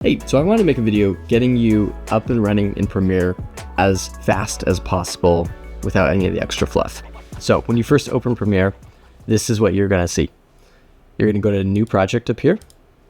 Hey, so I want to make a video getting you up and running in Premiere as fast as possible without any of the extra fluff. So when you first open Premiere, this is what you're going to see. You're going to go to New Project up here,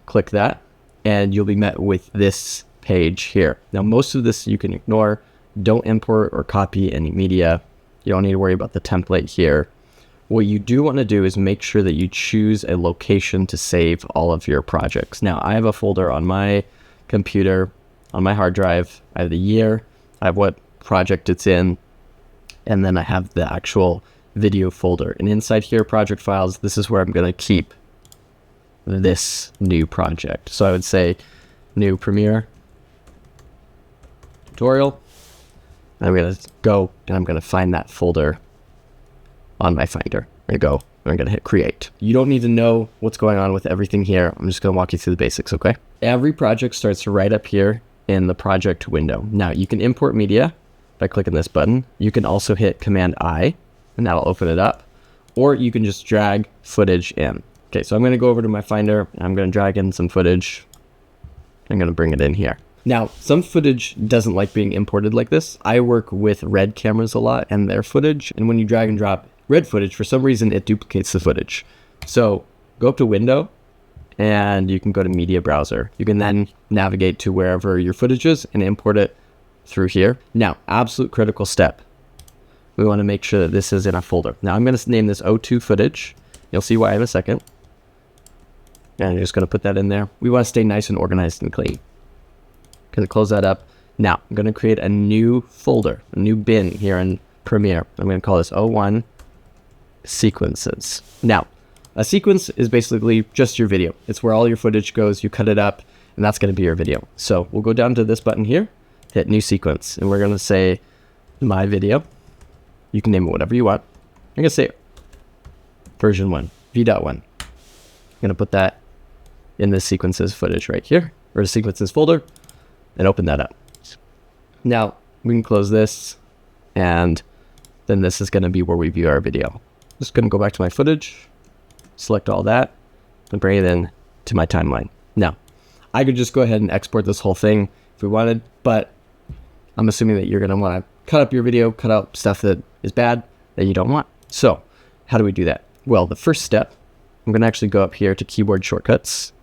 click that, and you'll be met with this page here. Now, most of this you can ignore. Don't import or copy any media. You don't need to worry about the template here. What you do want to do is make sure that you choose a location to save all of your projects. Now, I have a folder on my computer, on my hard drive. I have the year, I have what project it's in, and then I have the actual video folder. And inside here, project files, this is where I'm going to keep this new project. So I would say new Premiere tutorial. I'm going to go and I'm going to find that folder on my Finder. There you go. I'm going to hit create. You don't need to know what's going on with everything here. I'm just going to walk you through the basics, okay? Every project starts right up here in the project window. Now, you can import media by clicking this button. You can also hit Command I, and that'll open it up. Or you can just drag footage in. Okay, so I'm going to go over to my Finder, and I'm going to drag in some footage. I'm going to bring it in here. Now, some footage doesn't like being imported like this. I work with Red cameras a lot and their footage, and when you drag and drop Red footage, for some reason it duplicates the footage. So go up to Window and you can go to Media Browser. You can then navigate to wherever your footage is and import it through here. Now, absolute critical step. We want to make sure that this is in a folder. Now I'm going to name this O2 footage. You'll see why in a second. And I'm just going to put that in there. We want to stay nice and organized and clean. Going to close that up. Now I'm going to create a new folder, a new bin here in Premiere. I'm going to call this O1 sequences. Now, a sequence is basically just your video. It's where all your footage goes, you cut it up, and that's going to be your video. So we'll go down to this button here, hit new sequence, and we're going to say my video. You can name it whatever you want. I'm going to say version 1, v.1. I'm going to put that in the sequences footage right here, or the sequences folder, and open that up. Now, we can close this, and then this is going to be where we view our video. Just going to go back to my footage, select all that, and bring it in to my timeline. Now, I could just go ahead and export this whole thing if we wanted, but I'm assuming that you're going to want to cut up your video, cut out stuff that is bad that you don't want. So how do we do that? Well, the first step, I'm going to actually go up here to keyboard shortcuts.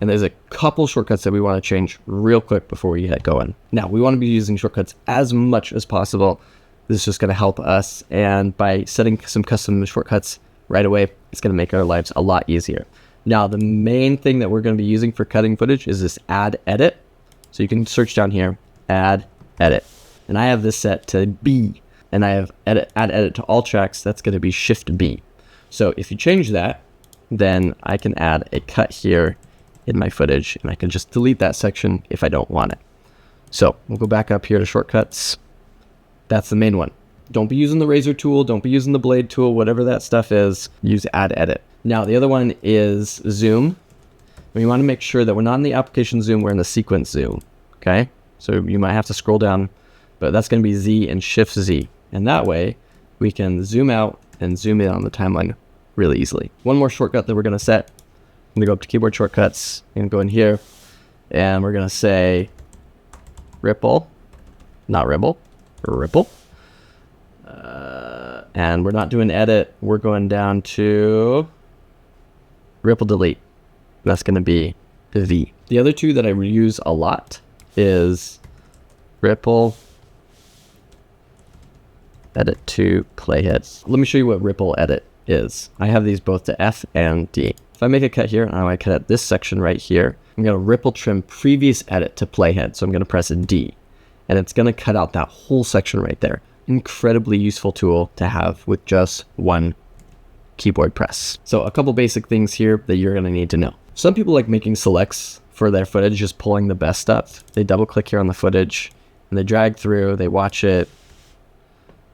And there's a couple shortcuts that we want to change real quick before we get going. Now, we want to be using shortcuts as much as possible. This is just going to help us, and by setting some custom shortcuts right away, it's going to make our lives a lot easier. Now, the main thing that we're going to be using for cutting footage is this add edit. So you can search down here, add edit. And I have this set to B, and I have add edit to all tracks. That's going to be Shift B. So if you change that, then I can add a cut here in my footage, and I can just delete that section if I don't want it. So we'll go back up here to shortcuts. That's the main one. Don't be using the razor tool. Don't be using the blade tool, whatever that stuff is. Use add edit. Now, the other one is zoom. We want to make sure that we're not in the application zoom, we're in the sequence zoom. Okay? So you might have to scroll down, but that's going to be Z and Shift Z. And that way we can zoom out and zoom in on the timeline really easily. One more shortcut that we're going to set. I'm going to go up to keyboard shortcuts and go in here, and we're going to say ripple, not ribble. Ripple. And we're not doing edit. We're going down to ripple delete. That's going to be V. The other two that I use a lot is ripple edit to playhead. Let me show you what ripple edit is. I have these both to F and D. If I make a cut here, and I want to cut at this section right here, I'm going to ripple trim previous edit to playhead. So I'm going to press a D. And it's going to cut out that whole section right there. Incredibly useful tool to have with just one keyboard press. So a couple basic things here that you're going to need to know. Some people like making selects for their footage, just pulling the best stuff. They double click here on the footage and they drag through, they watch it,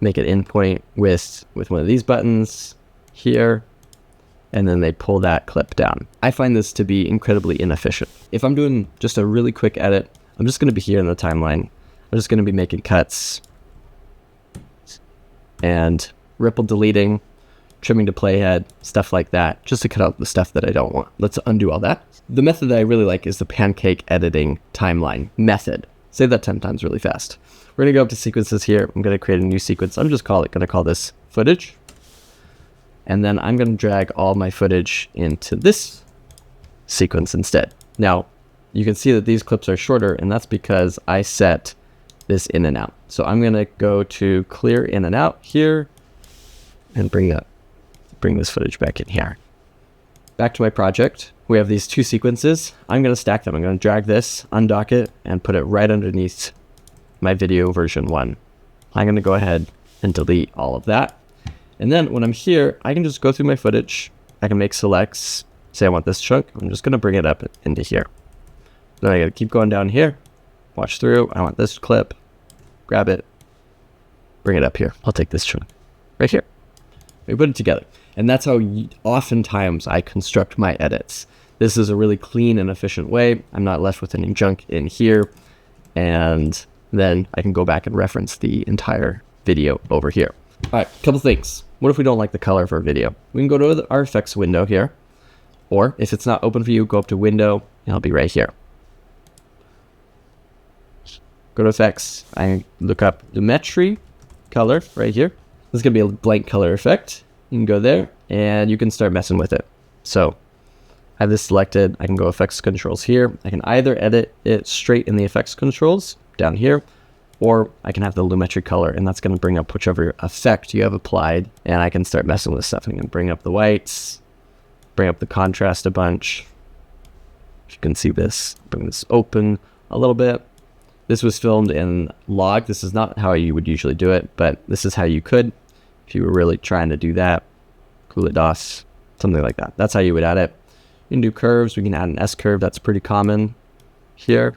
make it endpoint with one of these buttons here, and then they pull that clip down. I find this to be incredibly inefficient. If I'm doing just a really quick edit, I'm just going to be here in the timeline. I'm just going to be making cuts and ripple deleting, trimming to playhead, stuff like that, just to cut out the stuff that I don't want. Let's undo all that. The method that I really like is the pancake editing timeline method. Say that 10 times really fast. We're gonna go up to sequences here. I'm gonna create a new sequence. I'm just gonna call this footage. And then I'm gonna drag all my footage into this sequence instead. Now, you can see that these clips are shorter, and that's because I set this in and out. So I'm gonna go to clear in and out here and bring this footage back in here. Back to my project. We have these two sequences. I'm gonna stack them. I'm gonna drag this, undock it, and put it right underneath my video version 1. I'm gonna go ahead and delete all of that. And then when I'm here, I can just go through my footage. I can make selects. Say I want this chunk. I'm just gonna bring it up into here. Then I gotta keep going down here, watch through. I want this clip, grab it, bring it up here. I'll take this chunk right here. We put it together. And that's how oftentimes I construct my edits. This is a really clean and efficient way. I'm not left with any junk in here. And then I can go back and reference the entire video over here. All right, couple things. What if we don't like the color of our video? We can go to our effects window here. Or if it's not open for you, go up to window and I'll be right here. Go to effects. I look up Lumetri color right here. This is gonna be a blank color effect. You can go there and you can start messing with it. So I have this selected. I can go effects controls here. I can either edit it straight in the effects controls down here, or I can have the Lumetri color, and that's going to bring up whichever effect you have applied, and I can start messing with stuff. I can bring up the whites, bring up the contrast a bunch. You can see this. Bring this open a little bit. This was filmed in log. This is not how you would usually do it, but this is how you could if you were really trying to do that. Kulidas, something like that. That's how you would add it. You can do curves. We can add an S curve. That's pretty common here.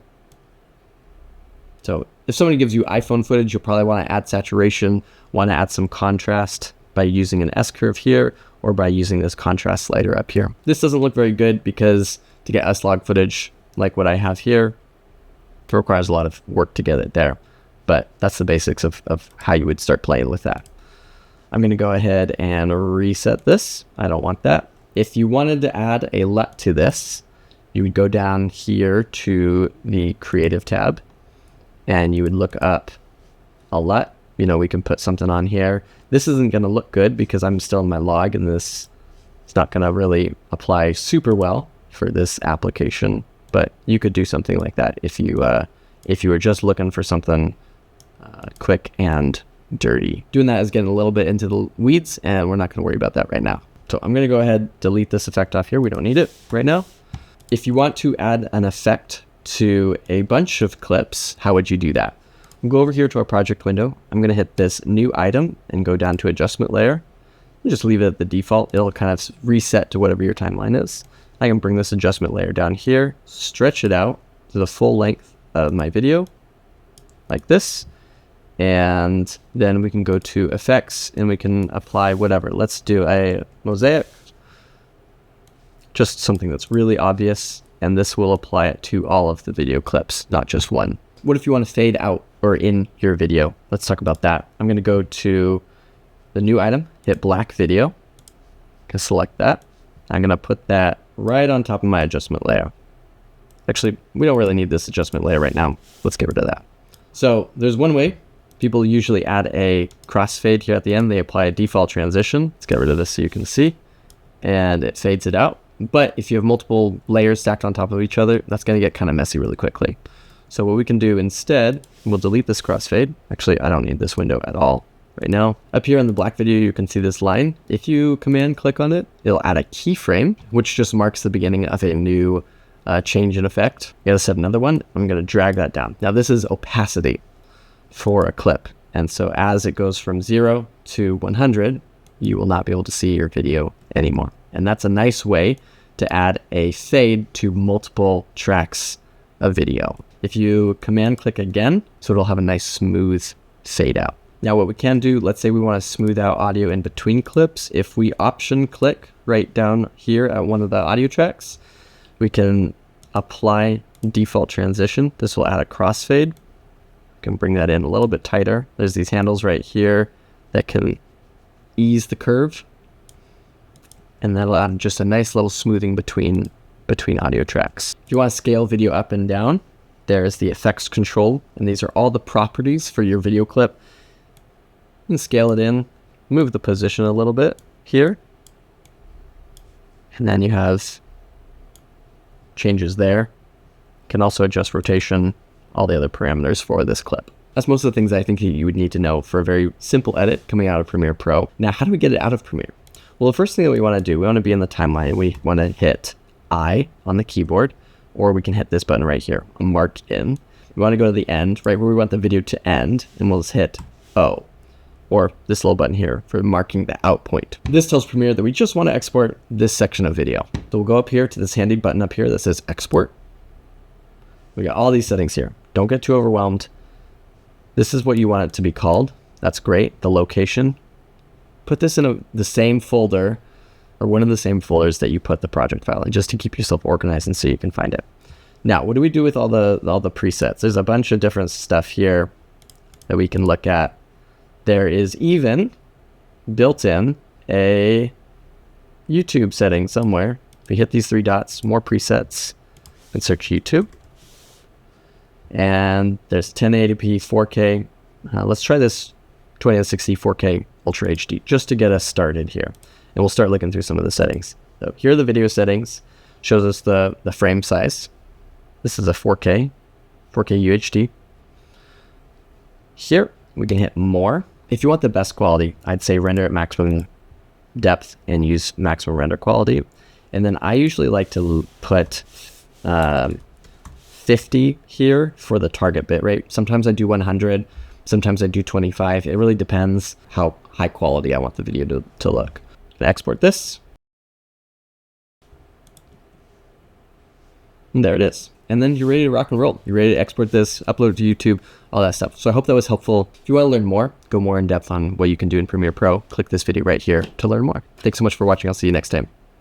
So if somebody gives you iPhone footage, you'll probably want to add saturation, want to add some contrast by using an S curve here, or by using this contrast slider up here. This doesn't look very good because to get S-Log footage like what I have here, it requires a lot of work to get it there. But that's the basics of how you would start playing with that. I'm going to go ahead and reset this. I don't want that. If you wanted to add a LUT to this, you would go down here to the Creative tab, and you would look up a LUT. You know, we can put something on here. This isn't going to look good because I'm still in my log, and this is not going to really apply super well for this application. But you could do something like that if you were just looking for something quick and dirty. Doing that is getting a little bit into the weeds, and we're not going to worry about that right now. So I'm going to go ahead, delete this effect off here. We don't need it right now. If you want to add an effect to a bunch of clips, how would you do that? We'll go over here to our project window. I'm going to hit this new item and go down to adjustment layer. And just leave it at the default. It'll kind of reset to whatever your timeline is. I can bring this adjustment layer down here, stretch it out to the full length of my video, like this. And then we can go to effects and we can apply whatever. Let's do a mosaic. Just something that's really obvious. And this will apply it to all of the video clips, not just one. What if you want to fade out or in your video? Let's talk about that. I'm going to go to the new item, hit black video. Can select that. I'm going to put that right on top of my adjustment layer. Actually, we don't really need this adjustment layer right now. Let's get rid of that. So there's one way. People usually add a crossfade here at the end. They apply a default transition. Let's get rid of this so you can see. And it fades it out. But if you have multiple layers stacked on top of each other, that's going to get kind of messy really quickly. So what we can do instead, we'll delete this crossfade. Actually, I don't need this window at all right now. Up here in the black video, you can see this line. If you command click on it, it'll add a keyframe, which just marks the beginning of a new change in effect. You gotta set another one. I'm going to drag that down. Now this is opacity for a clip. And so as it goes from 0 to 100, you will not be able to see your video anymore. And that's a nice way to add a fade to multiple tracks of video. If you command click again, so it'll have a nice smooth fade out. Now what we can do, let's say we want to smooth out audio in between clips. If we option click right down here at one of the audio tracks, we can apply default transition. This will add a crossfade. Can bring that in a little bit tighter. There's these handles right here that can ease the curve. and that'll add just a nice little smoothing between audio tracks. If you want to scale video up and down, there's the effects control, and these are all the properties for your video clip. You can scale it in, move the position a little bit here, and then you have changes there. You can also adjust rotation, all the other parameters for this clip. That's most of the things I think you would need to know for a very simple edit coming out of Premiere Pro. Now, how do we get it out of Premiere? Well, the first thing that we want to do, we want to be in the timeline. We want to hit I on the keyboard, or we can hit this button right here, mark in. We want to go to the end, right where we want the video to end, and we'll just hit O, or this little button here for marking the out point. This tells Premiere that we just want to export this section of video. So we'll go up here to this handy button up here that says export. We got all these settings here. Don't get too overwhelmed. This is what you want it to be called. That's great. The location. Put this in the same folder, or one of the same folders that you put the project file in, just to keep yourself organized and so you can find it. Now, what do we do with all the presets? There's a bunch of different stuff here that we can look at. There is even built in a YouTube setting somewhere. If we hit these three dots, more presets, and search YouTube. And there's 1080p, 4K. Let's try this 2060 4K Ultra HD just to get us started here. And we'll start looking through some of the settings. So here are the video settings. Shows us the frame size. This is a 4K UHD. Here we can hit more. If you want the best quality, I'd say render at maximum depth and use maximum render quality. And then I usually like to put 50 here for the target bitrate. Sometimes I do 100, sometimes I do 25. It really depends how high quality I want the video to look. I'm gonna export this. And there it is. And then you're ready to rock and roll. You're ready to export this, upload it to YouTube, all that stuff. So I hope that was helpful. If you want to learn more, go more in depth on what you can do in Premiere Pro, click this video right here to learn more. Thanks so much for watching. I'll see you next time.